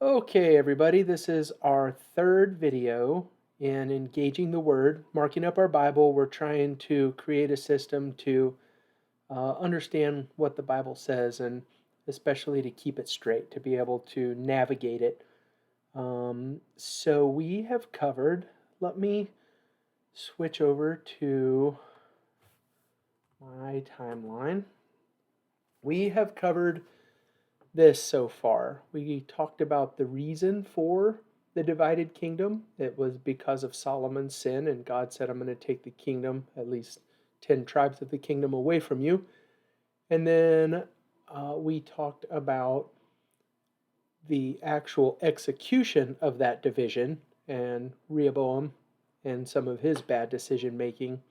Okay, everybody, this is our third video in engaging the Word, marking up our Bible. We're trying to create a system to understand what the Bible says and especially to keep it straight, to be able to navigate it. So we have covered, let me switch over to my timeline. We have covered this so far. We talked about the reason for the divided kingdom. It was because of Solomon's sin, and God said, I'm going to take the kingdom, at least 10 tribes of the kingdom, away from you. And then we talked about the actual execution of that division and Rehoboam and some of his bad decision making,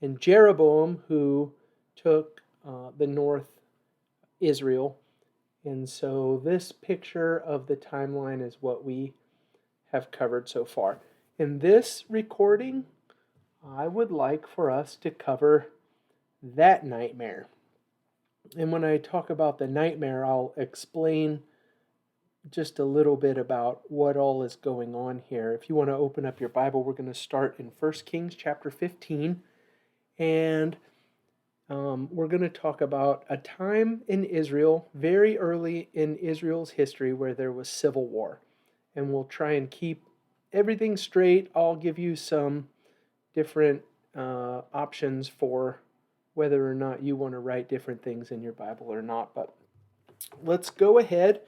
and Jeroboam, who took the north Israel. And so this picture of the timeline is what we have covered so far. In this recording, I would like for us to cover that nightmare. And when I talk about the nightmare, I'll explain just a little bit about what all is going on here. If you want to open up your Bible, we're going to start in 1 Kings chapter 15. And we're going to talk about a time in Israel, very early in Israel's history, where there was civil war. And we'll try and keep everything straight. I'll give you some different options for whether or not you want to write different things in your Bible or not. But let's go ahead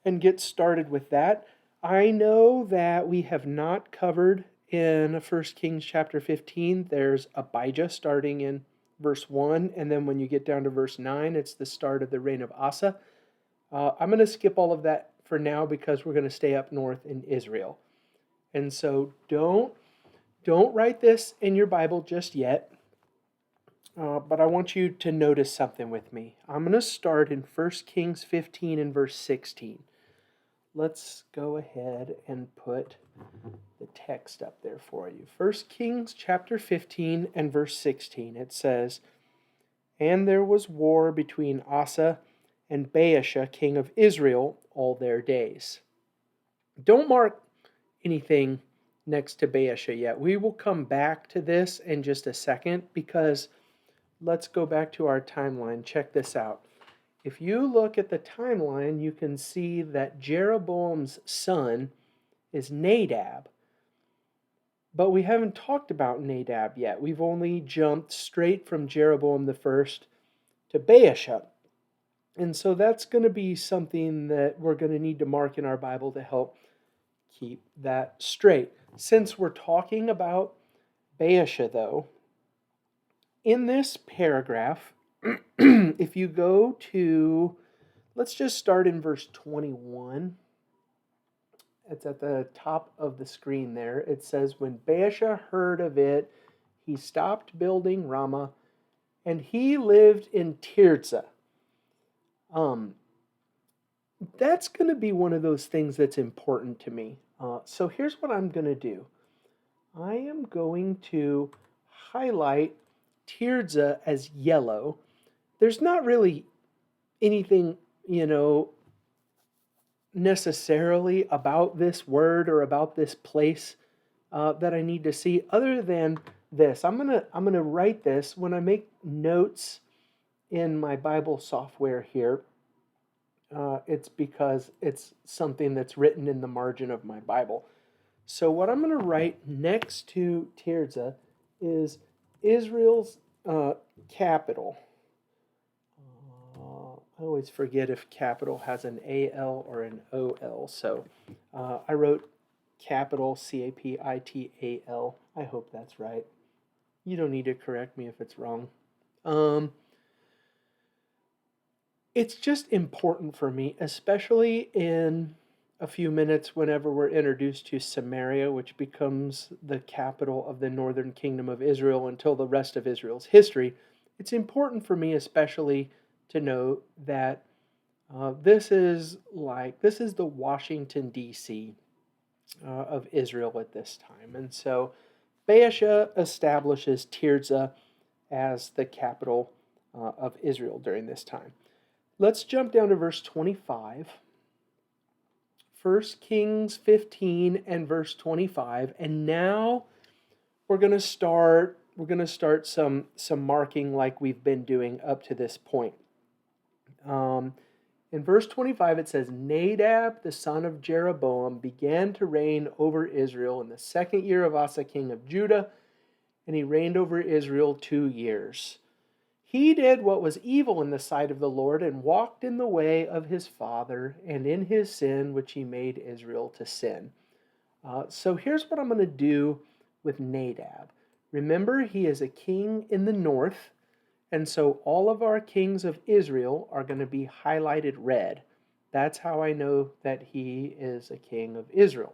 and get started with that. I know that we have not covered in 1 Kings chapter 15. There's Abijah starting in verse 1, and then when you get down to verse 9, it's the start of the reign of Asa. I'm going to skip all of that for now because we're going to stay up north in Israel. And so don't write this in your Bible just yet, but I want you to notice something with me. I'm going to start in 1 Kings 15 and verse 16. Let's go ahead and put the text up there for you. 1 Kings chapter 15 and verse 16. It says, And there was war between Asa and Baasha, king of Israel, all their days. Don't mark anything next to Baasha yet. We will come back to this in just a second because let's go back to our timeline. Check this out. If you look at the timeline, you can see that Jeroboam's son is Nadab. But we haven't talked about Nadab yet. We've only jumped straight from Jeroboam the first to Baasha. And so that's going to be something that we're going to need to mark in our Bible to help keep that straight. Since we're talking about Baasha, though, in this paragraph, if you go to, let's just start in verse 21. It's at the top of the screen there. It says, When Baasha heard of it, he stopped building Ramah, and he lived in Tirzah. That's going to be one of those things that's important to me. So here's what I'm going to do. I am going to highlight Tirzah as yellow. There's not really anything, necessarily about this word or about this place that I need to see, other than this. I'm gonna write this when I make notes in my Bible software here. It's because it's something that's written in the margin of my Bible. So what I'm going to write next to Tirzah is Israel's capital. I always forget if capital has an AL or an OL. So I wrote capital, Capital. I hope that's right. You don't need to correct me if it's wrong. It's just important for me, especially in a few minutes whenever we're introduced to Samaria, which becomes the capital of the northern kingdom of Israel until the rest of Israel's history. It's important for me especially to note that this is the Washington, D.C. Of Israel at this time. And so Baasha establishes Tirzah as the capital of Israel during this time. Let's jump down to verse 25. 1 Kings 15 and verse 25. And now we're going to start some marking like we've been doing up to this point. In verse 25 it says, Nadab the son of Jeroboam began to reign over Israel in the 2nd year of Asa king of Judah, and he reigned over Israel 2 years. He did what was evil in the sight of the Lord, and walked in the way of his father, and in his sin which he made Israel to sin. So here's what I'm going to do with Nadab. Remember, he is a king in the north, and so all of our kings of Israel are going to be highlighted red. That's how I know that he is a king of Israel.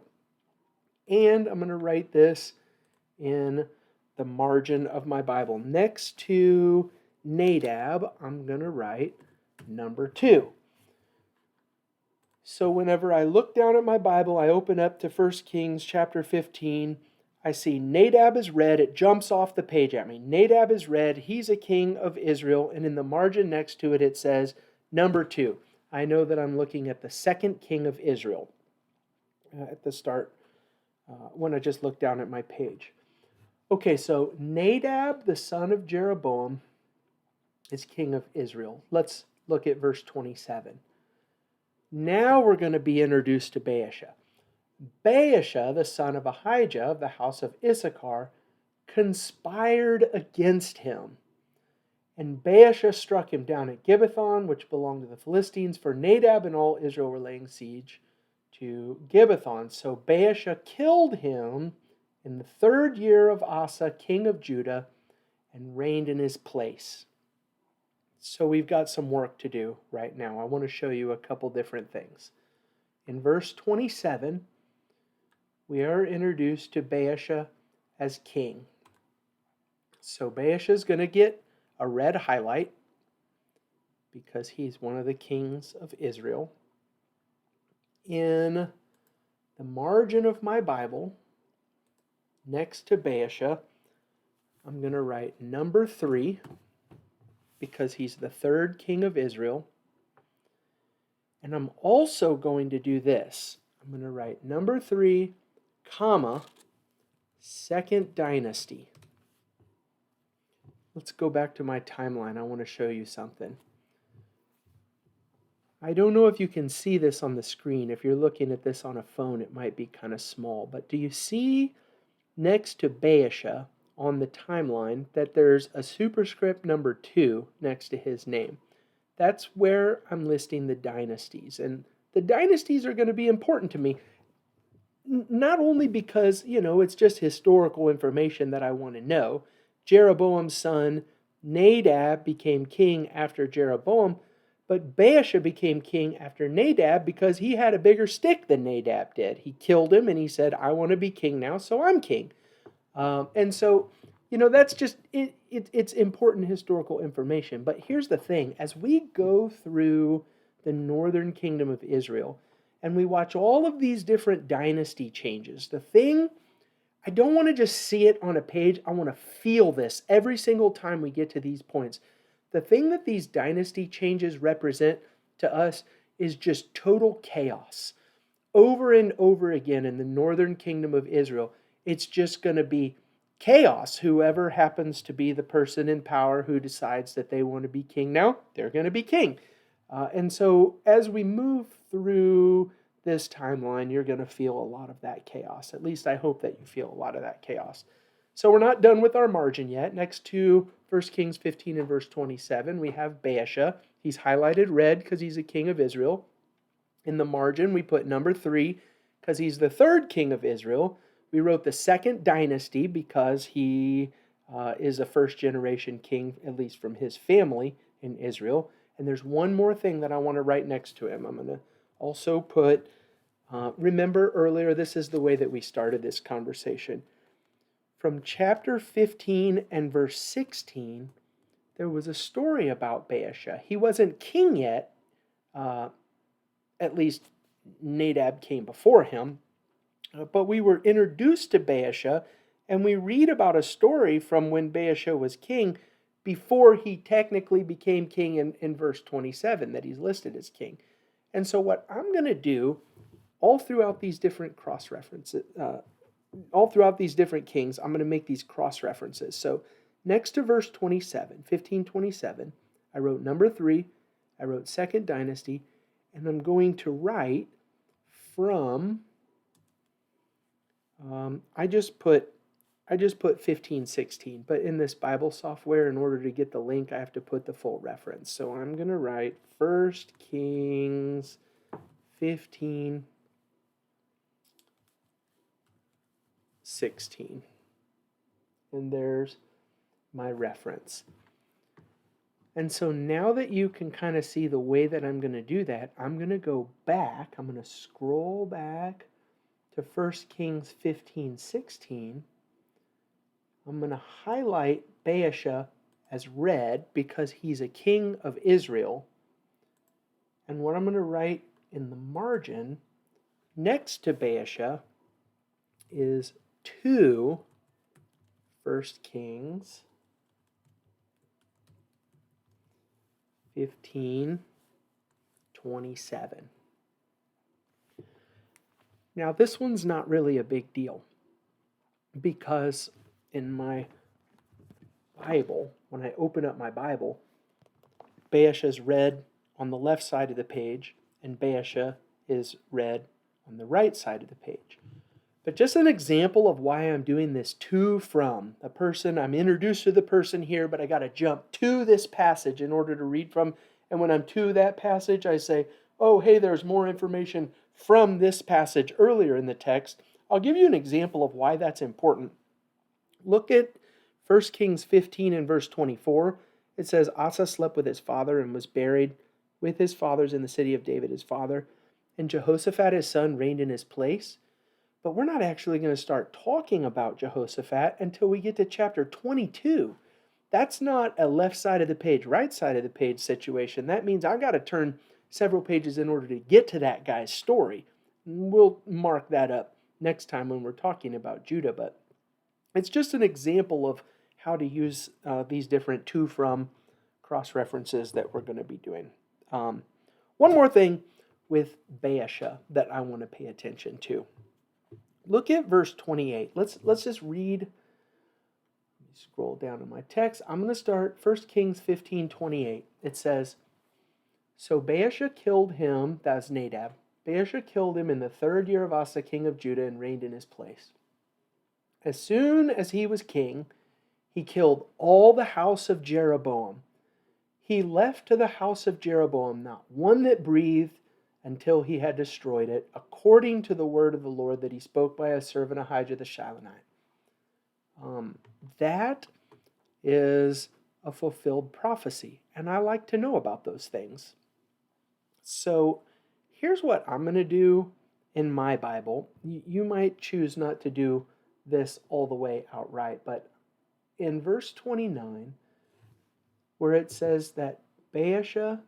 And I'm going to write this in the margin of my Bible. Next to Nadab, I'm going to write number 2. So whenever I look down at my Bible, I open up to 1 Kings chapter 15. I see Nadab is red. It jumps off the page at me. Nadab is red. He's a king of Israel. And in the margin next to it, it says number 2. I know that I'm looking at the 2nd king of Israel at the start when I just looked down at my page. Okay, so Nadab, the son of Jeroboam, is king of Israel. Let's look at verse 27. Now we're going to be introduced to Baasha. Baasha, the son of Ahijah of the house of Issachar, conspired against him. And Baasha struck him down at Gibbethon, which belonged to the Philistines, for Nadab and all Israel were laying siege to Gibbethon. So Baasha killed him in the 3rd year of Asa, king of Judah, and reigned in his place. So we've got some work to do right now. I want to show you a couple different things. In verse 27, we are introduced to Baasha as king. So Baasha is going to get a red highlight because he's one of the kings of Israel. In the margin of my Bible, next to Baasha, I'm going to write number 3 because he's the 3rd king of Israel. And I'm also going to do this. I'm going to write number 3, comma, 2nd dynasty. Let's go back to my timeline. I want to show you something. I don't know if you can see this on the screen. If you're looking at this on a phone, it might be kind of small. But do you see next to Baasha on the timeline that there's a superscript number 2 next to his name? That's where I'm listing the dynasties. And the dynasties are going to be important to me. Not only because, it's just historical information that I want to know. Jeroboam's son Nadab became king after Jeroboam, but Baasha became king after Nadab because he had a bigger stick than Nadab did. He killed him and he said, I want to be king now, so I'm king. And so, that's just, it's important historical information. But here's the thing. As we go through the northern kingdom of Israel and we watch all of these different dynasty changes, I don't want to just see it on a page. I want to feel this every single time we get to these points. The thing that these dynasty changes represent to us is just total chaos. Over and over again in the northern kingdom of Israel, it's just going to be chaos. Whoever happens to be the person in power who decides that they want to be king now, they're going to be king. And so as we move through this timeline, you're going to feel a lot of that chaos. At least I hope that you feel a lot of that chaos. So we're not done with our margin yet. Next to 1 Kings 15 and verse 27, we have Baasha. He's highlighted red because he's a king of Israel. In the margin, we put number 3 because he's the 3rd king of Israel. We wrote the 2nd dynasty because he is a first-generation king, at least from his family in Israel. And there's one more thing that I want to write next to him. I'm going to also put, remember earlier, this is the way that we started this conversation. From chapter 15 and verse 16, there was a story about Baasha. He wasn't king yet. At least Nadab came before him. But we were introduced to Baasha, and we read about a story from when Baasha was king before he technically became king in verse 27 that he's listed as king. And so what I'm going to do all throughout these different cross-references, all throughout these different kings, I'm going to make these cross-references. So next to verse 27, 1527, I wrote number 3, I wrote second dynasty, and I'm going to write from, I just put 1516, but in this Bible software, in order to get the link, I have to put the full reference. So I'm going to write 1 Kings 15:16. And there's my reference. And so now that you can kind of see the way that I'm going to do that, I'm going to go back. I'm going to scroll back to 1 Kings 15:16. I'm going to highlight Baasha as red because he's a king of Israel. And what I'm going to write in the margin next to Baasha is 2 1 Kings 15:27. Now this one's not really a big deal because in my Bible, when I open up my Bible, Baasha is red on the left side of the page and Baasha is red on the right side of the page. But just an example of why I'm doing this to from a person. I'm introduced to the person here, but I got to jump to this passage in order to read from. And when I'm to that passage, I say, oh, hey, there's more information from this passage earlier in the text. I'll give you an example of why that's important. Look at 1 Kings 15 and verse 24. It says, Asa slept with his father and was buried with his fathers in the city of David his father. And Jehoshaphat his son reigned in his place. But we're not actually going to start talking about Jehoshaphat until we get to chapter 22. That's not a left side of the page, right side of the page situation. That means I've got to turn several pages in order to get to that guy's story. We'll mark that up next time when we're talking about Judah, but it's just an example of how to use these different to from cross-references that we're going to be doing. One more thing with Baasha that I want to pay attention to. Look at verse 28. Let's just read. Let me scroll down to my text. I'm going to start 1 Kings 15:28. It says, so Baasha killed him, that's Nadab. Baasha killed him in the 3rd year of Asa, king of Judah, and reigned in his place. As soon as he was king, he killed all the house of Jeroboam. He left to the house of Jeroboam not one that breathed, until he had destroyed it, according to the word of the Lord that he spoke by his servant Ahijah the Shilonite. That is a fulfilled prophecy, and I like to know about those things. So here's what I'm going to do in my Bible. You might choose not to do this all the way outright, but in verse 29, where it says that Baasha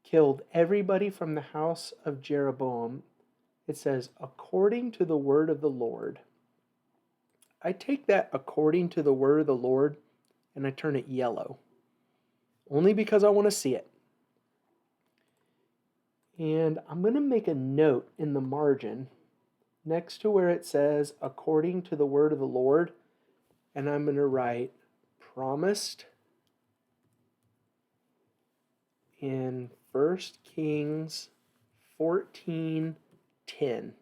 killed everybody from the house of Jeroboam, it says, according to the word of the Lord. I take that according to the word of the Lord and I turn it yellow, only because I want to see it. And I'm going to make a note in the margin next to where it says, according to the word of the Lord, and I'm going to write, promised in 1 Kings 14:10.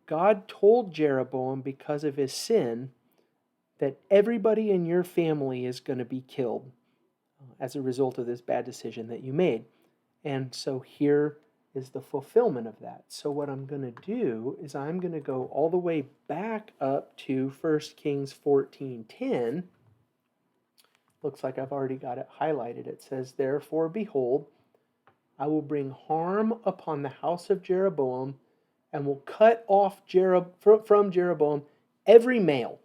God told Jeroboam because of his sin that everybody in your family is going to be killed as a result of this bad decision that you made. And so here is the fulfillment of that. So what I'm going to do is I'm going to go all the way back up to 1 Kings 14:10. Looks like I've already got it highlighted. It says, therefore, behold, I will bring harm upon the house of Jeroboam and will cut off from Jeroboam every male,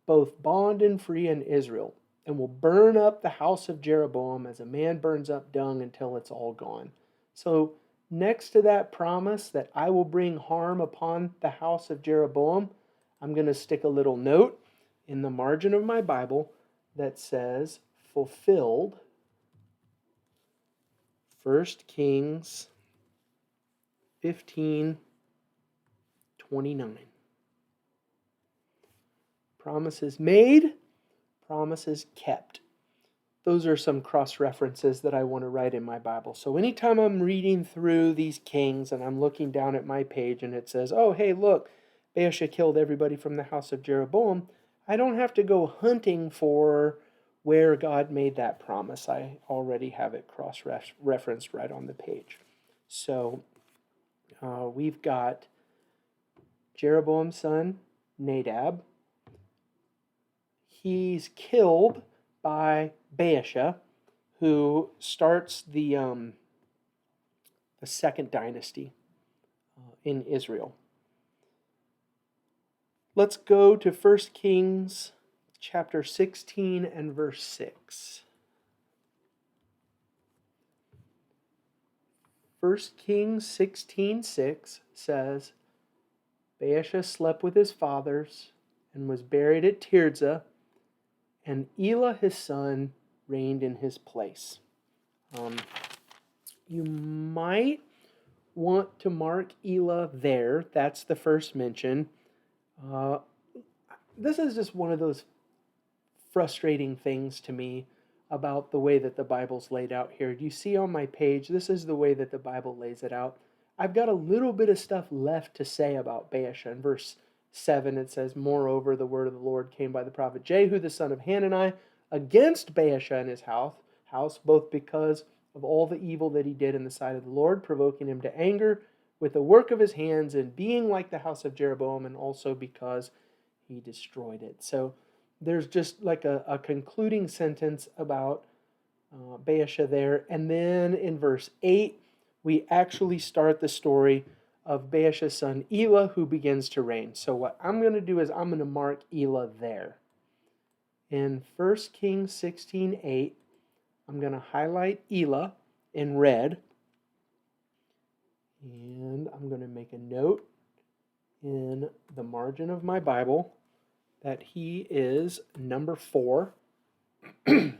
both bond and free in Israel, and will burn up the house of Jeroboam as a man burns up dung until it's all gone. So next to that promise that I will bring harm upon the house of Jeroboam, I'm going to stick a little note in the margin of my Bible that says, fulfilled, 1 Kings 15:29. Promises made, promises kept. Those are some cross-references that I want to write in my Bible. So anytime I'm reading through these kings and I'm looking down at my page and it says, oh, hey, look, Baasha killed everybody from the house of Jeroboam, I don't have to go hunting for where God made that promise. I already have it cross-referenced right on the page. So we've got Jeroboam's son, Nadab. He's killed by Baasha, who starts the second dynasty in Israel. Let's go to 1 Kings chapter 16 and verse 6. 1 Kings 16:6 says, Baasha slept with his fathers and was buried at Tirzah, and Elah his son reigned in his place. You might want to mark Elah there. That's the first mention. This is just one of those frustrating things to me about the way that the Bible's laid out here. Do you see on my page, this is the way that the Bible lays it out. I've got a little bit of stuff left to say about Baasha. In verse 7 it says, moreover, the word of the Lord came by the prophet Jehu, the son of Hanani, against Baasha and his house, both because of all the evil that he did in the sight of the Lord, provoking him to anger with the work of his hands and being like the house of Jeroboam, and also because he destroyed it. So there's just like a concluding sentence about Baasha there. And then in verse 8, we actually start the story of Baasha's son Elah, who begins to reign. So what I'm going to do is I'm going to mark Elah there. In 1 Kings 16:8, I'm going to highlight Elah in red. And I'm going to make a note in the margin of my Bible that he is number 4.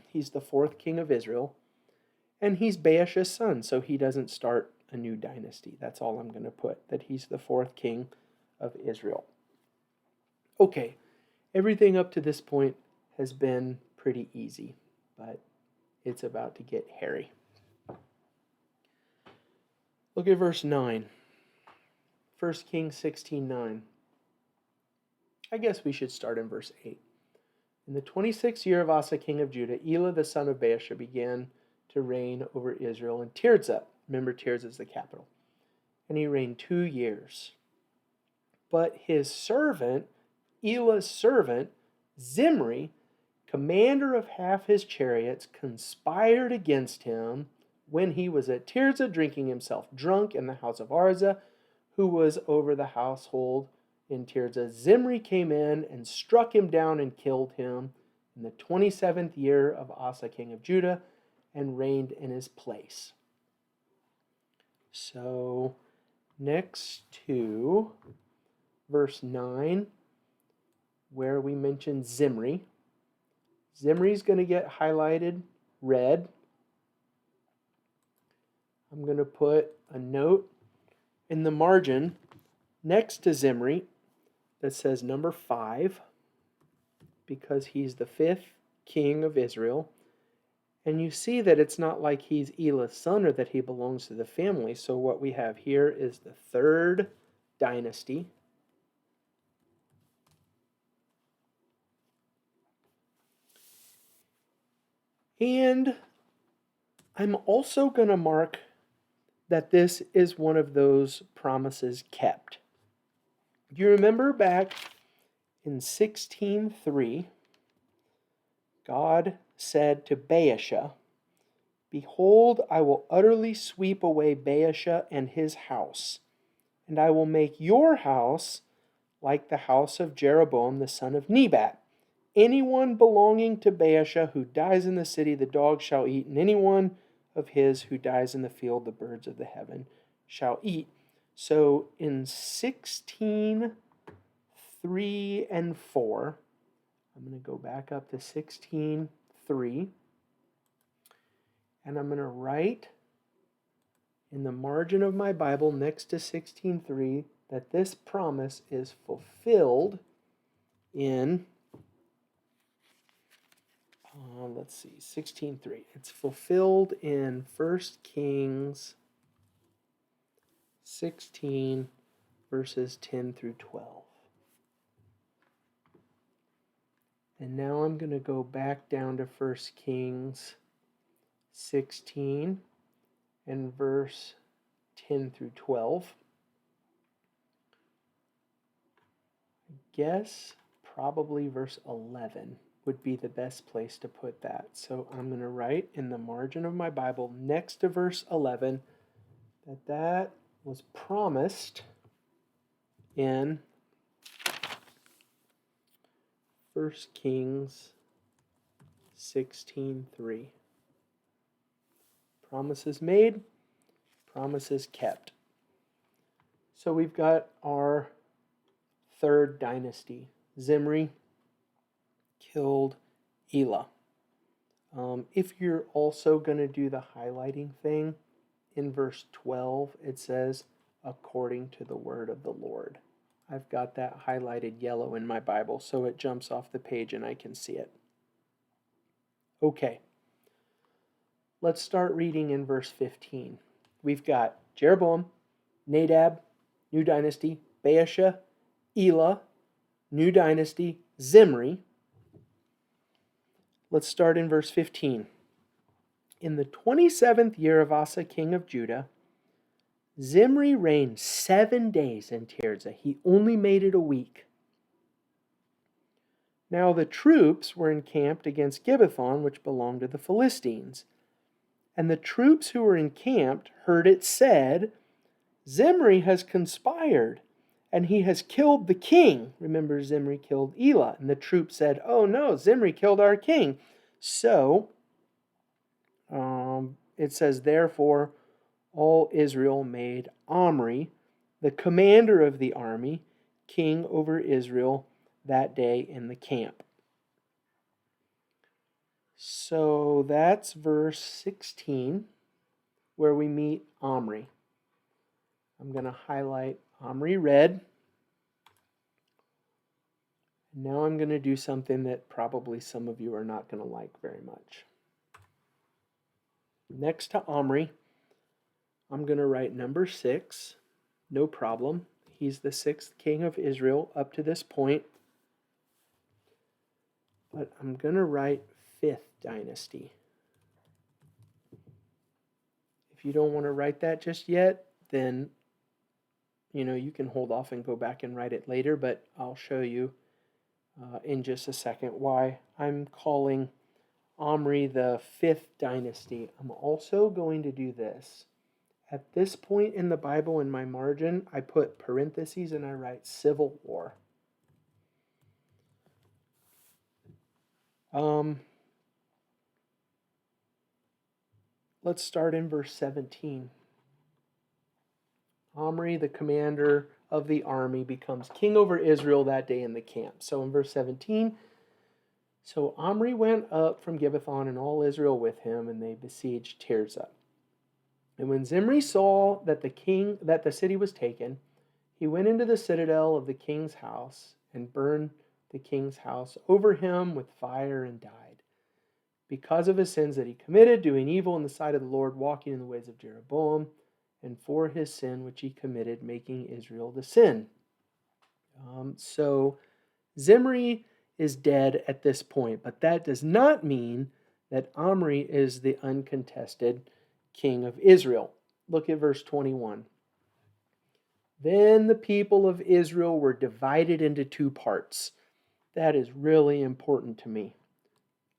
He's the 4th king of Israel. And he's Baasha's son, so he doesn't start a new dynasty. That's all I'm going to put, that he's the 4th king of Israel. Okay, everything up to this point has been pretty easy, but it's about to get hairy. Look at verse 9. 1 Kings 16:9. I guess we should start in verse 8. In the 26th year of Asa, king of Judah, Elah the son of Baasha began to reign over Israel in Tirzah. Remember, Tirzah is the capital. And he reigned 2 years. But his servant, Elah's servant, Zimri, commander of half his chariots, conspired against him when he was at Tirzah, drinking himself drunk in the house of Arzah, who was over the household in Tirzah. Zimri came in and struck him down and killed him in the 27th year of Asa, king of Judah, and reigned in his place. So, next to verse 9, where we mention Zimri. Zimri's going to get highlighted red. I'm going to put a note in the margin next to Zimri that says number 5, because he's the 5th king of Israel. And you see that it's not like he's Elah's son or that he belongs to the family. So what we have here is the 3rd dynasty. And I'm also going to mark that this is one of those promises kept. Do you remember back in 16:3, God said to Baasha, behold, I will utterly sweep away Baasha and his house, and I will make your house like the house of Jeroboam the son of Nebat. Anyone belonging to Baasha who dies in the city, the dogs shall eat, and anyone of his who dies in the field, the birds of the heaven shall eat. So in 16:3 and 4, I'm going to go back up to 16:3, and I'm going to write in the margin of my Bible next to 16:3 that this promise is fulfilled in, let's see, 16:3. It's fulfilled in 1 Kings 16, verses 10 through 12. And now I'm going to go back down to 1 Kings 16 and verse 10 through 12. I guess probably verse 11 would be the best place to put that. So I'm going to write in the margin of my Bible next to verse 11 that was promised in 1 Kings 16:3. Promises made, promises kept. So we've got our third dynasty. Zimri killed Elah. If you're also going to do the highlighting thing, in verse 12 it says, according to the word of the Lord. I've got that highlighted yellow in my Bible, so it jumps off the page and I can see it. Okay, let's start reading in verse 15. We've got Jeroboam, Nadab, new dynasty, Baasha, Elah, new dynasty, Zimri. Let's start in verse 15. In the 27th year of Asa, king of Judah, Zimri reigned 7 days in Tirzah. He only made it a week. Now the troops were encamped against Gibbethon, which belonged to the Philistines. And the troops who were encamped heard it said, Zimri has conspired, and he has killed the king. Remember, Zimri killed Elah. And the troops said, oh no, Zimri killed our king. So, it says, therefore, all Israel made Omri, the commander of the army, king over Israel that day in the camp. So that's verse 16, where we meet Omri. I'm going to highlight Omri red. Now I'm going to do something that probably some of you are not going to like very much. Next to Omri, I'm going to write number 6. No problem. He's the 6th king of Israel up to this point. But I'm going to write 5th dynasty. If you don't want to write that just yet, then you can hold off and go back and write it later, but I'll show you in just a second why I'm calling Omri the 5th dynasty. I'm also going to do this. At this point in the Bible, in my margin, I put parentheses and I write civil war. Let's start in verse 17. Omri, the commander of the army, becomes king over Israel that day in the camp. So in verse 17, so Omri went up from Gibbethon and all Israel with him, and they besieged Tirzah. And when Zimri saw that the city was taken, he went into the citadel of the king's house and burned the king's house over him with fire and died, because of his sins that he committed, doing evil in the sight of the Lord, walking in the ways of Jeroboam, and for his sin which he committed, making Israel to sin. So Zimri is dead at this point, but that does not mean that Omri is the uncontested king of Israel. Look at verse 21. Then the people of Israel were divided into 2 parts. That is really important to me.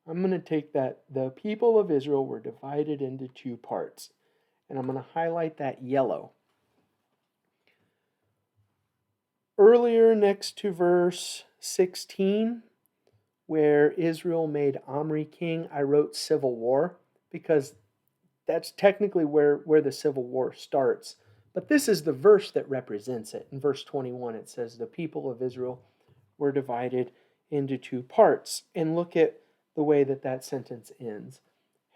I'm going to take that. The people of Israel were divided into 2 parts. And I'm going to highlight that yellow. Earlier, next to verse 16, where Israel made Omri king, I wrote civil war, because that's technically where the civil war starts. But this is the verse that represents it. In verse 21, it says, the people of Israel were divided into 2 parts. And look at the way that sentence ends.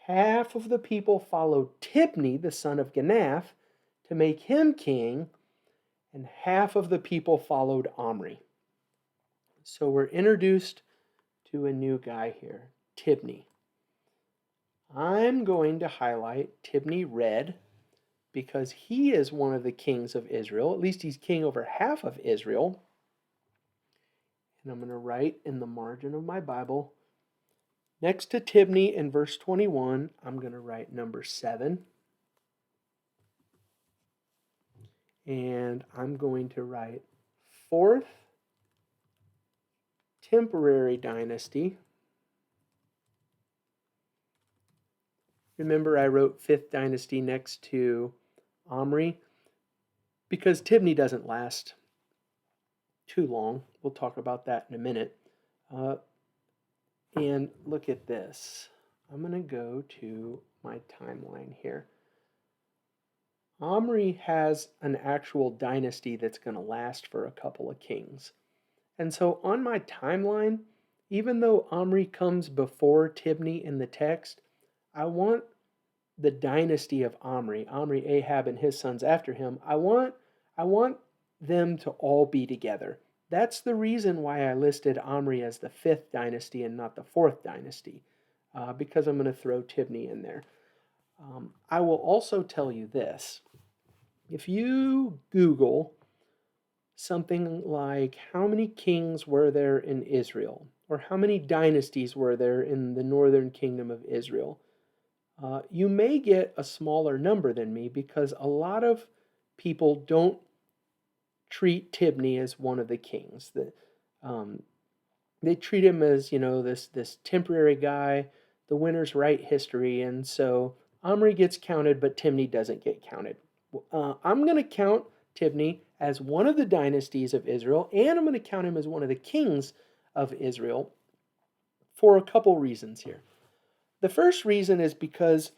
Half of the people followed Tibni, the son of Ganath, to make him king, and half of the people followed Omri. So we're introduced to a new guy here, Tibni. I'm going to highlight Tibni red because he is one of the kings of Israel. At least he's king over half of Israel. And I'm going to write in the margin of my Bible, next to Tibni in verse 21, I'm going to write number 7. And I'm going to write 4th temporary dynasty. Remember, I wrote 5th dynasty next to Omri because Tibni doesn't last too long. We'll talk about that in a minute. And look at this. I'm going to go to my timeline here. Omri has an actual dynasty that's going to last for a couple of kings. And so on my timeline, even though Omri comes before Tibni in the text, I want the dynasty of Omri, Ahab, and his sons after him, I want them to all be together. That's the reason why I listed Omri as the 5th dynasty and not the 4th dynasty, because I'm going to throw Tibni in there. I will also tell you this. If you Google something like how many kings were there in Israel, or how many dynasties were there in the northern kingdom of Israel, you may get a smaller number than me because a lot of people don't treat Tibni as one of the kings. They treat him as, this temporary guy. The winners write history, and so Omri gets counted, but Tibni doesn't get counted. I'm going to count Tibni as one of the dynasties of Israel, and I'm going to count him as one of the kings of Israel for a couple reasons here. The first reason is because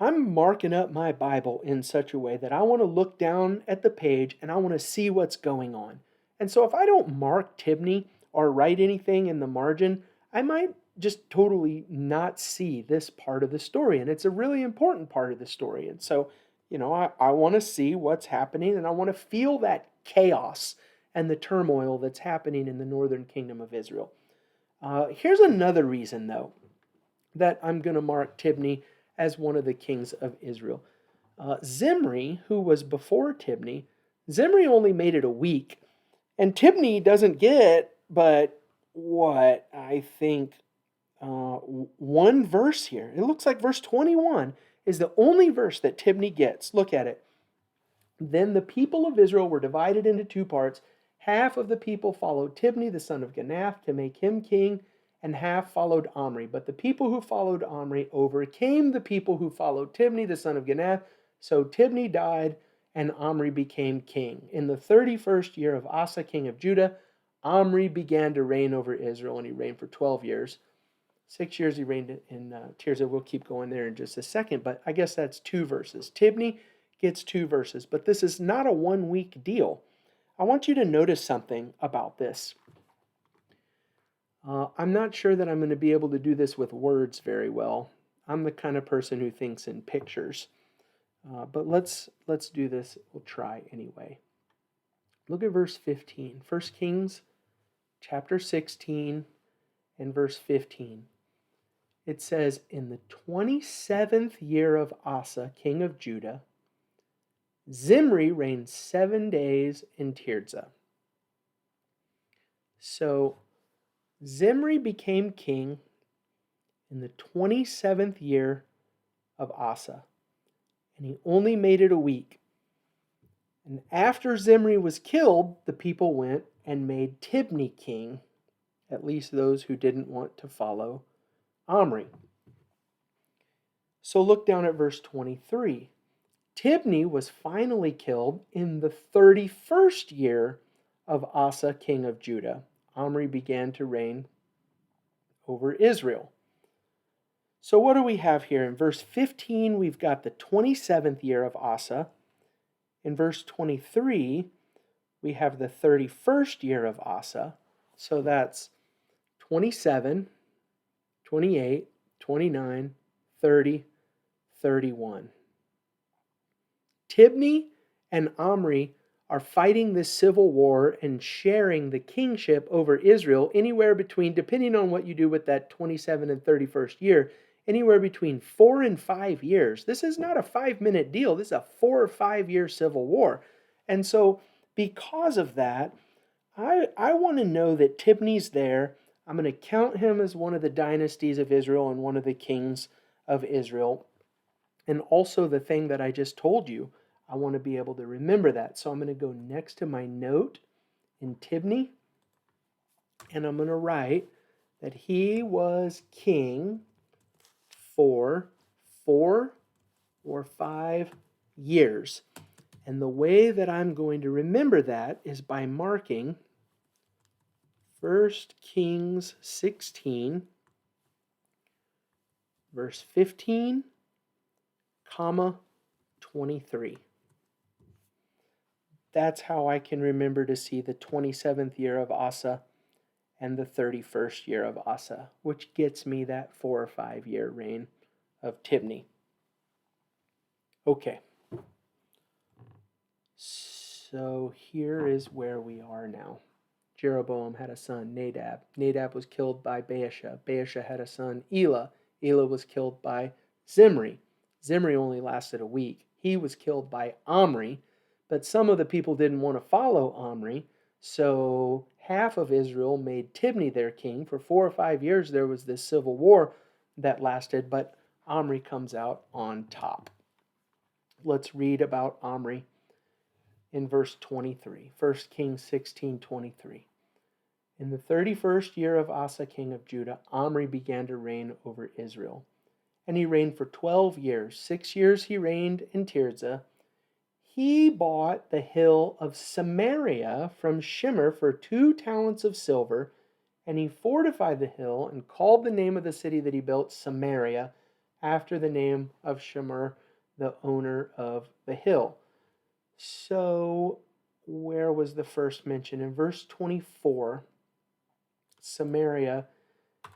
I'm marking up my Bible in such a way that I want to look down at the page and I want to see what's going on. And so if I don't mark Tibni or write anything in the margin, I might just totally not see this part of the story. And it's a really important part of the story. And so, I want to see what's happening, and I want to feel that chaos and the turmoil that's happening in the northern kingdom of Israel. Here's another reason, though, that I'm going to mark Tibni as one of the kings of Israel. Zimri, who was before Tibni, Zimri only made it a week, and Tibni doesn't get but what I think one verse here. It looks like verse 21 is the only verse that Tibni gets. Look at it. Then the people of Israel were divided into 2 parts. Half of the people followed Tibni, the son of Ginath, to make him king, and half followed Omri. But the people who followed Omri overcame the people who followed Tibni, the son of Ginath. So Tibni died, and Omri became king. In the 31st year of Asa, king of Judah, Omri began to reign over Israel, and he reigned for 12 years. 6 years he reigned in Tirzah. We'll keep going there in just a second, but I guess that's 2 verses. Tibni gets 2 verses, but this is not a 1-week deal. I want you to notice something about this. I'm not sure that I'm going to be able to do this with words very well. I'm the kind of person who thinks in pictures. But let's do this. We'll try anyway. Look at verse 15. 1 Kings chapter 16 and verse 15. It says, in the 27th year of Asa, king of Judah, Zimri reigned 7 days in Tirzah. So Zimri became king in the 27th year of Asa, and he only made it a week. And after Zimri was killed, the people went and made Tibni king, at least those who didn't want to follow Omri. So look down at verse 23. Tibni was finally killed in the 31st year of Asa, king of Judah. Omri began to reign over Israel. So what do we have here? In verse 15, we've got the 27th year of Asa. In verse 23, we have the 31st year of Asa. So that's 27, 28, 29, 30, 31. Tibni and Omri are fighting this civil war and sharing the kingship over Israel anywhere between, depending on what you do with that 27 and 31st year, anywhere between 4 and 5 years. This is not a 5-minute deal. This is a 4 or 5 year civil war. And so because of that, I want to know that Tibni's there. I'm going to count him as one of the dynasties of Israel and one of the kings of Israel. And also the thing that I just told you, I want to be able to remember that. So I'm going to go next to my note in Tibni, and I'm going to write that he was king for 4 or 5 years. And the way that I'm going to remember that is by marking 1 Kings 16, verse 15, comma 23. That's how I can remember to see the 27th year of Asa and the 31st year of Asa, which gets me that 4 or 5 year reign of Tibni. Okay. So here is where we are now. Jeroboam had a son, Nadab. Nadab was killed by Baasha. Baasha had a son, Elah. Elah was killed by Zimri. Zimri only lasted a week. He was killed by Omri. But some of the people didn't want to follow Omri, so half of Israel made Tibni their king. For 4 or 5 years there was this civil war that lasted, but Omri comes out on top. Let's read about Omri in verse 23. 1 Kings 16:23. In the 31st year of Asa, king of Judah, Omri began to reign over Israel. And he reigned for 12 years. 6 years he reigned in Tirzah. He bought the hill of Samaria from Shimmer for 2 talents of silver, and he fortified the hill and called the name of the city that he built Samaria, after the name of Shimmer, the owner of the hill. So, where was the first mention? In verse 24, Samaria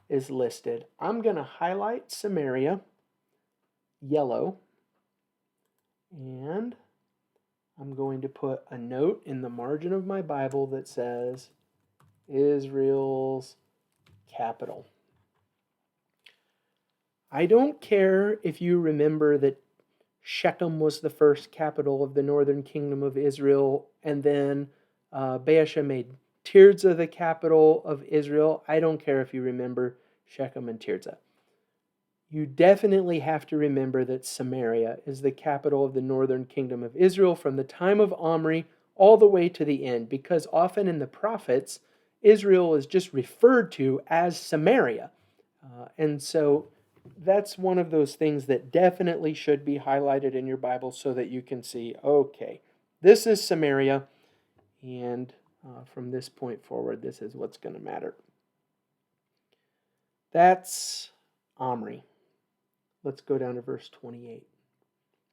is listed. I'm going to highlight Samaria, yellow, and I'm going to put a note in the margin of my Bible that says Israel's capital. I don't care if you remember that Shechem was the first capital of the northern kingdom of Israel, and then Baasha made Tirzah the capital of Israel. I don't care if you remember Shechem and Tirzah. You definitely have to remember that Samaria is the capital of the northern kingdom of Israel from the time of Omri all the way to the end, because often in the prophets, Israel is just referred to as Samaria. And so that's one of those things that definitely should be highlighted in your Bible so that you can see, okay, this is Samaria, and from this point forward, this is what's going to matter. That's Omri. Let's go down to verse 28.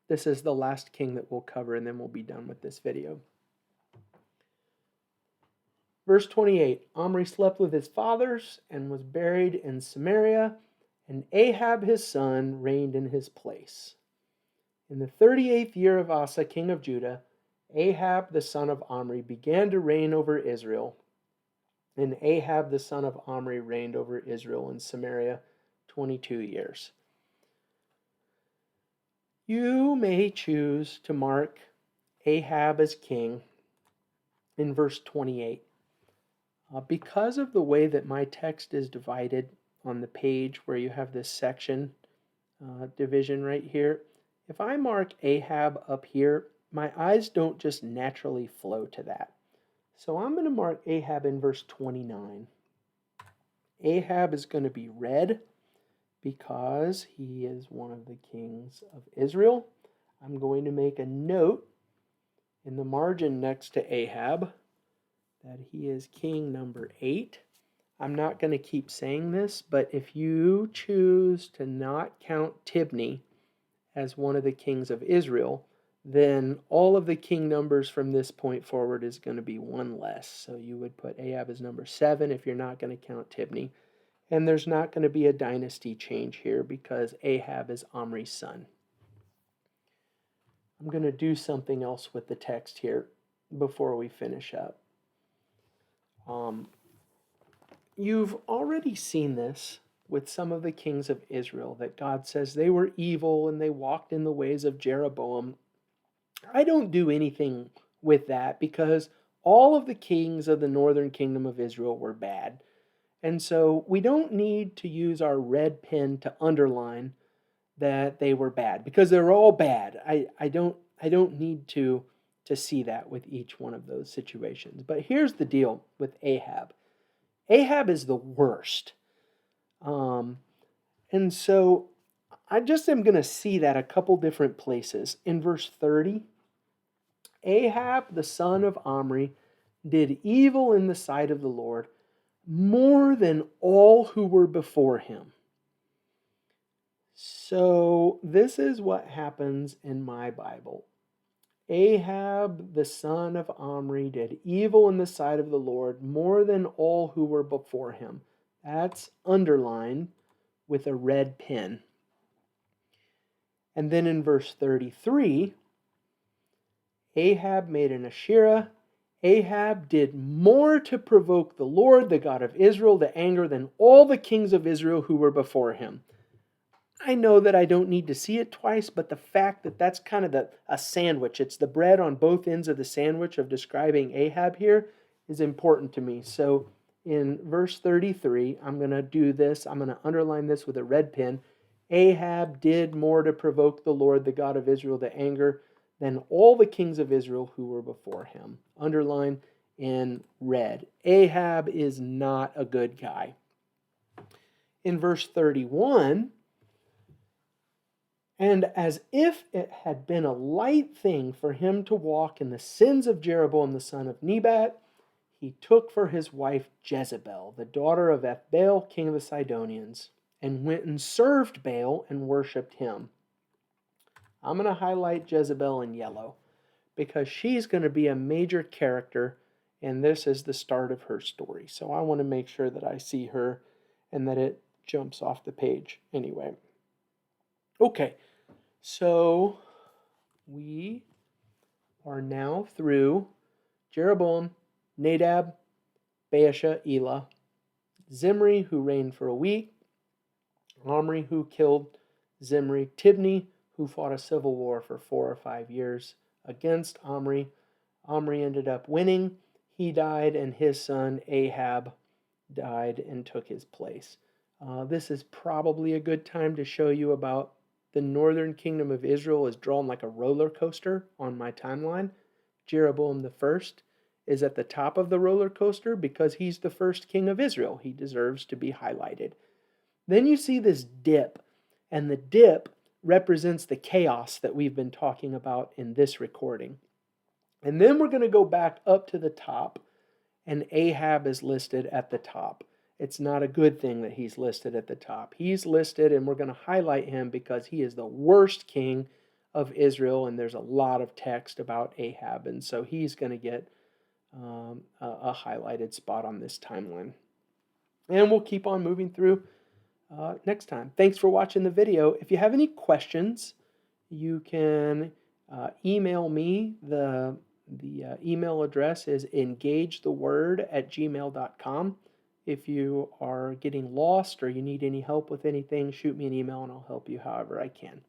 This is the last king that we'll cover, and then we'll be done with this video. Verse 28, Omri slept with his fathers and was buried in Samaria, and Ahab his son reigned in his place. In the 38th year of Asa, king of Judah, Ahab the son of Omri began to reign over Israel, and Ahab the son of Omri reigned over Israel in Samaria 22 years. You may choose to mark Ahab as king in verse 28. Because of the way that my text is divided on the page where you have this section division right here, if I mark Ahab up here, my eyes don't just naturally flow to that. So I'm going to mark Ahab in verse 29. Ahab is going to be red because he is one of the kings of Israel. I'm going to make a note in the margin next to Ahab that he is king number 8. I'm not going to keep saying this, but if you choose to not count Tibni as one of the kings of Israel, then all of the king numbers from this point forward is going to be 1 less. So you would put Ahab as number 7 if you're not going to count Tibni. And there's not going to be a dynasty change here because Ahab is Omri's son. I'm going to do something else with the text here before we finish up. You've already seen this with some of the kings of Israel, that God says they were evil and they walked in the ways of Jeroboam. I don't do anything with that because all of the kings of the northern kingdom of Israel were bad. And so we don't need to use our red pen to underline that they were bad because they're all bad. I don't need to see that with each one of those situations. But here's the deal with Ahab. Ahab is the worst. And so I just am going to see that a couple different places. In verse 30, Ahab, the son of Omri, did evil in the sight of the Lord more than all who were before him. So this is what happens in my Bible. Ahab, the son of Omri, did evil in the sight of the Lord more than all who were before him. That's underlined with a red pen. And then in verse 33, Ahab made an Asherah. Ahab did more to provoke the Lord, the God of Israel, to anger than all the kings of Israel who were before him. I know that I don't need to see it twice, but the fact that that's kind of a sandwich, it's the bread on both ends of the sandwich of describing Ahab here, is important to me. So in verse 33, I'm going to do this. I'm going to underline this with a red pen. Ahab did more to provoke the Lord, the God of Israel, to anger than all the kings of Israel who were before him. Underline in red. Ahab is not a good guy. In verse 31, and as if it had been a light thing for him to walk in the sins of Jeroboam the son of Nebat, he took for his wife Jezebel, the daughter of Ethbaal, king of the Sidonians, and went and served Baal and worshipped him. I'm going to highlight Jezebel in yellow because she's going to be a major character, and this is the start of her story. So I want to make sure that I see her and that it jumps off the page anyway. Okay, so we are now through Jeroboam, Nadab, Baasha, Elah, Zimri, who reigned for a week, Omri, who killed Zimri, Tibni, who fought a civil war for 4 or 5 years against Omri. Omri ended up winning. He died, and his son Ahab died and took his place. This is probably a good time to show you about the northern kingdom of Israel is drawn like a roller coaster on my timeline. Jeroboam the first is at the top of the roller coaster because he's the first king of Israel. He deserves to be highlighted. Then you see this dip, and the dip represents the chaos that we've been talking about in this recording. And then we're going to go back up to the top, and Ahab is listed at the top. It's not a good thing that he's listed at the top. He's listed, and we're going to highlight him because he is the worst king of Israel, and there's a lot of text about Ahab, and so he's going to get a highlighted spot on this timeline. And we'll keep on moving through next time. Thanks for watching the video. If you have any questions, you can email me. The email address is engagetheword@gmail.com. If you are getting lost or you need any help with anything, shoot me an email and I'll help you however I can.